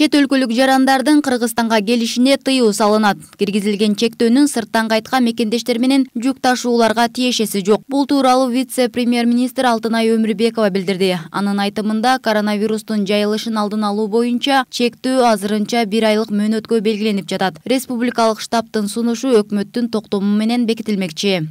Чет өлкөлүк жарандардын Кыргызстанга келишине тыюу салынат. Киргизилген чектөөнүн сырттан кайткан мекендештер менен жүк ташууларга тиешеси жок. Бул тууралуу вице-премьер-министр Алтынай Өмүрбекова билдирди. Анын айтымында коронавирустун жайылышын алдын алуу боюнча чектөө азырынча 1 айлык мөөнөткө белгиленип жатат. Республикалык штабтын сунушу өкмөттүн токтому менен бекитилмекчи.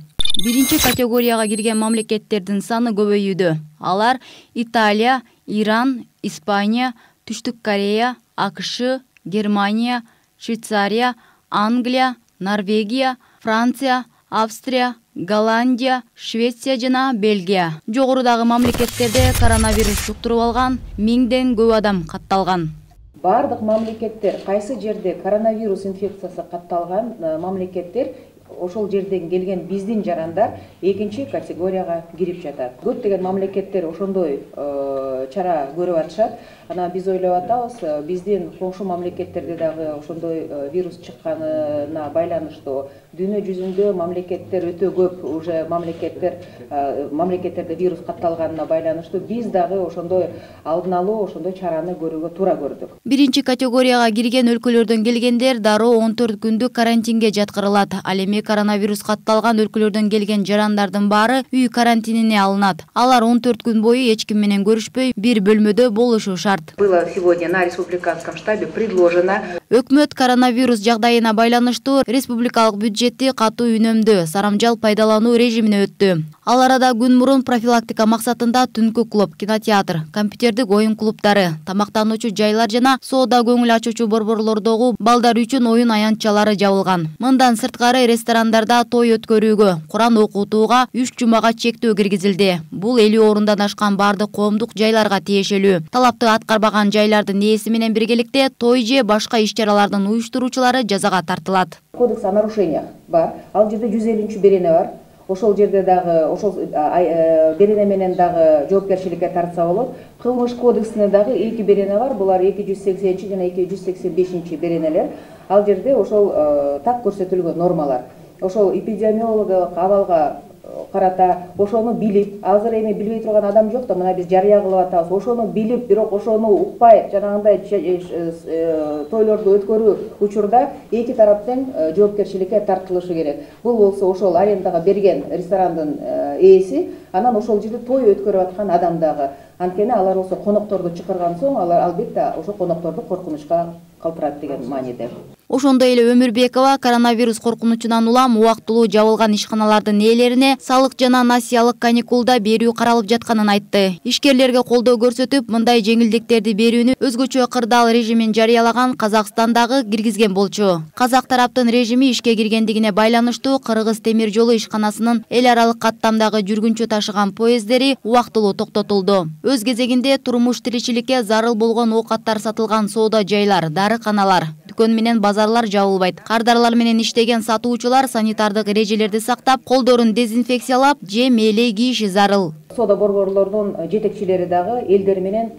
Биринчи категорияга кирген мамлекеттердин саны көбөйүүдө. Алар Италия, Иран, Испания, Түштүк Корея, АКШ, Германия, Швейцария, Англия, Норвегия, Франция, Австрия, Голландия, Швеция жана Бельгия. Жогорудагы мамлекеттерде коронавирус жуктуруп алган 1000ден көп адам катталган. Бардык мамлекеттер, кайсы жерде коронавирус инфекциясы катталган мамлекеттер ошол жерден келген биздин жарандар экинчи категорияга кирип жатат. Көптөгөн мамлекеттер ошондой чара көрүп атышат. Ана биз ойлоп атабыз, биздин коңшу мамлекеттерде дагы ошондой вирус чыкканына байланыштуу. Дүйнө жүзүндө мамлекеттер өтө көп, уже мамлекеттерде вирус катталганына байланыштуу биз дагы ошондой алдын алуу, ошондой чараны көрүүгө туура көрдүк. Биринчи категорияга кирген өлкөлөрдөн келгендер дароо 14 күндүк карантинге жаткырылат. Ал эми коронавирус катталган өлкөлөрдөн келген жарандардын баары үй карантинине алынат. Алар 14 күн бою эч ким менен көрүшпөй, бир бөлмөдө болушу шарт. Было сегодня на республиканском штабе предложено. Өкмөт коронавирус жагдайына байланыштуу республикалык бюджетти катуу үнөмдөө, сарамжал пайдалануу режимине өттү. Ал арада күн мурун профилактика максатында түнкү клуб, кинотеатр, компьютердик оюн клубтары, тамактануучу жайлар жана соода көңүл ачуучу борборлордогу балдар үчүн оюн аянтчалары жабылган. Мындан сырткары ресторандарда той өткөрүүгө, Куран окутууга 3 жумага чектөө киргизилди. Бул 50 орундан ашкан бардык коомдук жайларга тиешелүү. Талапты аткарбаган жайлардын ээси менен биргеликте той же башка иш-чаралардын уюштуруучулары жазага тартылат. Кодекс о нарушениях бар. Ал жерде 150 берене бар. Ошол жерде дагы ошол берене менен дагы жоопкерчиликке тартса болот. Кылмыш кодексине дагы 2 берене бар. Булар 280 жана 285 беренелер. Ал жерде ошол так көрсөтүлгөн нормалар. Ошол эпидемиологиялык абалга карата ошону билип, азыр эми билбей турган адам жок да, мына биз жарыя кылып атабыз. Ошону билип, бирок ошону укпай, жанагындай тойлорду өткөрүү учурда эки тараптын жоопкерчиликке тартылышы керек. Бул болсо ошол арендага берген ресторандын ээси, анан ошол жерде той өткөрүп аткан адам дагы. Анткени алар болсо конокторду чакырган соң, алар албетте ошо конокторду коркунучка калтырат деген мааниде. Ошондой эле Өмүрбекова коронавирус коркунучунан улам убактылуу жабылган ишканалардын ээлерине салык жана насыялык каникулда берүү каралып жатканын айтты. Ишкерлерге колдоо көрсөтүп, мындай жеңилдиктерди берүүнү өзгөчө кырдаал режимин жарыялаган Казакстандагы киргизген болчу. Казак тараптын режими ишке киргендигине байланыштуу Кыргыз темир жолу ишканасынын эл аралык каттамдагы жүргүнчү ташыган поездери убактылуу токтотулду. Өз кезегинде турмуш тиричиликке зарыл болгон оокаттар сатылган соода жайлар, дарыканалар, дүкөн менен базарлар жабылбайт. Кардарлар менен иштеген сатуучулар санитардык эрежелерди сактап, колдорун дезинфекциялап же мээлей кийиши зарыл. Соода борборлордун жетекчилери дагы элдер менен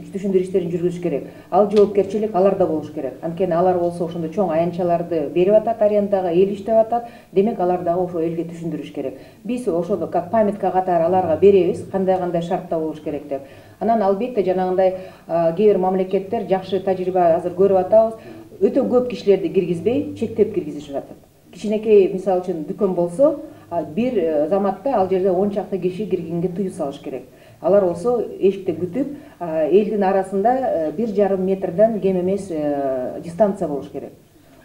түшүндүрүү иштерин жүргүзүш керек. Ал жоопкерчилик аларда болуш керек. Анткени алар болсо ошондо чоң аянтчаларды берип атат, арендага эл иштеп атат. Демек алар дагы ошо элге түшүндүрүш керек. Биз ошону как памятка катары аларга беребиз, кандай шартта болуш керек деп. Анан албетте жанагындай кээ бир мамлекеттер жакшы тажрыйба азыр көрүп атабыз. Өтө көп кишилерди киргизбей, чектеп киргизишип атат. Кичинекей мисалы үчүн дүкөн болсо, бир заматта ал жерде 10 чакты киши киргенге тыюу салыш керек. Алар болсо эшикте күтүп, элдин арасында 1,5 метрден кем эмес дистанция болуш керек.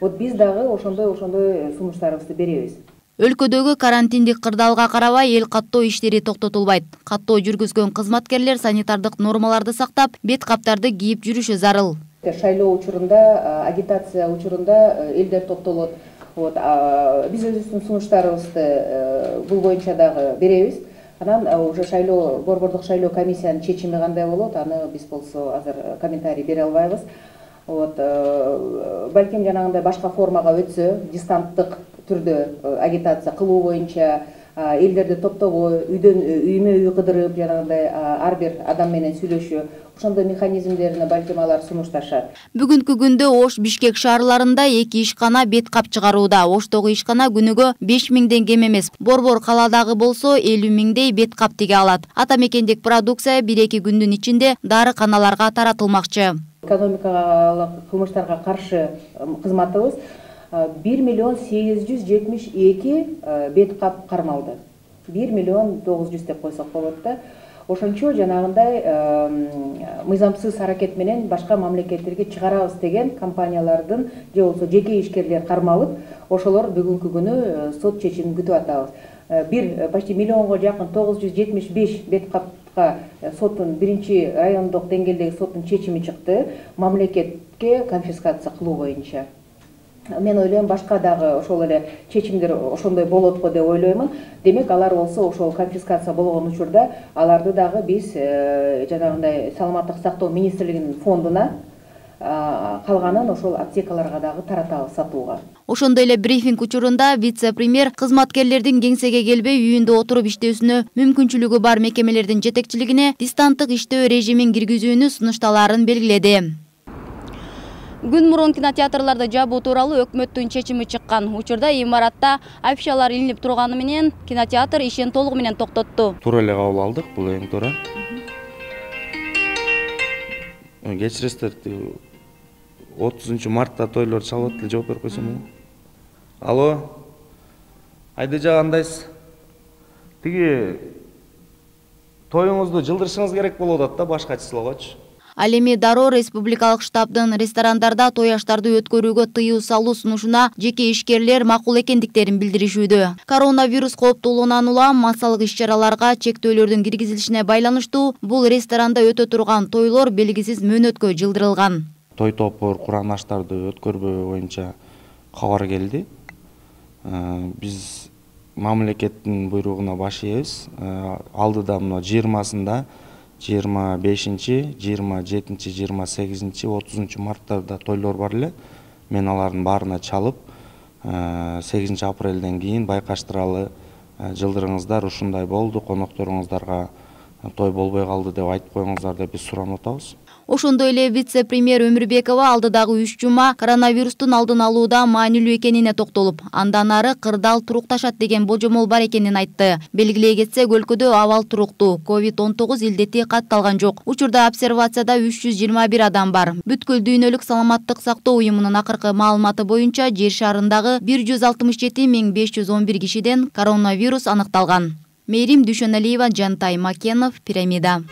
Вот биз дагы ошондой сунуштарыбызды беребиз. Өлкөдөгү карантиндик кырдаалга карабай эл каттоо иштери токтотулбайт. Каттоо жүргүзгөн кызматкерлер санитардык нормаларды сактап, бет каптарды кийип жүрүшү зарыл. Шайлоо учурунда, агитация учурунда элдер топтолот. Вот биз өзүбүздүн сунуштарыбызды бул боюнча дагы беребиз. Анан уже борбордук шайлоо комиссиянын чечими кандай болот, аны биз болсо азыр комментарий бере албайбыз. Вот балким жанагындай башка формага өтсө, дистанттык түрдө агитация кылуу боюнча элдерди топтобой, үймө үй кыдырып, жанагындай ар бир адам менен сүйлөшүү, ошондой механизмдерине балким алар сунушташат. Бүгүнкү күндө Ош, Бишкек шаарларында 2 ишкана бет кап чыгарууда. Оштогу ишкана күнүгө 5000ден кем эмес. Борбор каладагы болсо 50.000дей бет кап тиге алат. Ата мекендик продукция 1-2 күндүн ичинде дарыканаларга таратылмакчы. Экономикалык кылмыштарга каршы кызматыбыз 1.872.000 бет кап кармалды. 1.900.000 деп койсок болот да. Ошончо жанагындай мыйзамсыз аракет менен башка мамлекеттерге чыгарабыз деген компаниялардын же болбосо жеке ишкерлер кармалып, ошолор бүгүнкү күнү сот чечимин күтүп атабыз. Почти миллионго жакын 975 бет капка соттун биринчи райондук деңгээлдеги соттун чечими чыкты мамлекетке конфискация кылуу боюнча. Мен ойлойм башка дагы ошол эле чечимдер ошондой болот го деп ойлоймун. Демек алар болсо ошол конфискация болгон учурда аларды дагы биз жанагындай саламаттык сактоо министрлигинин фондуна калганын ошол аптекаларга дагы таратабыз сатууга. Ошондой эле брифинг учурунда вице-премьер кызматкерлердин кеңсеге келбей үйүндө отуруп иштөөсүнө мүмкүнчүлүгү бар мекемелердин жетекчилигине дистанттык иштөө режимин киргизүүнү сунушталарын белгиледи. Күн мурун кинотеатрларды жабуу тууралуу өкмөттүн чечими чыккан. Учурда имаратта афишалар илинип турганы менен кинотеатр ишин толугу менен токтотту. Туура эле кабыл алдык, бул эң туура. Кечиресиздер, 30 мартта тойлор чалып атты, жооп берип койсом. Алло. Айдыжа кандайсыз? Тиги тоюңузду жылдырышыңыз керек болуп атат да башка числогочу. Ал эми дароо республикалык штабдын ресторандарда той аштарды өткөрүүгө тыюу салуу сунушуна жеке ишкерлер макул экендиктерин билдиришүүдө. Коронавирус кооптуулугунан улам массалык иш-чараларга чектөөлөрдүн киргизилишине байланыштуу бул ресторанда өтө турган тойлор белгисиз мөөнөткө жылдырылган. Той топур, куран аштарды өткөрбөө боюнча кабар келди. Биз мамлекеттин буйругуна баш ийебиз. Алдыда мына 20-сында 25-ci, 27-ci, 28-ci, 30-cu martlarda toylor бар эле. Мен алардын баарына чалып, 8 апрелден кийин байкаштыралы жылдырыңыздар ушундай болду, конокторуңуздарга той болбой калды деп айтып коюңуздар деп биз суранып атабыз. Ошондой эле вице-премьер Өмүрбекова алдыдагы 3 жума коронавирустун алдын алууда маанилүү экенине токтолуп, андан ары кырдаал турукташат деген болжомол бар экенин айтты. Белгилей кетсек, өлкөдө абал туруктуу, COVID-19 илдети катталган жок. Учурда обсервацияда 321 адам бар. Бүткүл дүйнөлүк саламаттык сактоо уюмунун акыркы маалыматы боюнча жер шарындагы 167.511 кишиден коронавирус аныкталган. Мээрим Дүйшөналиева, Жантай Макенов, Пирамида.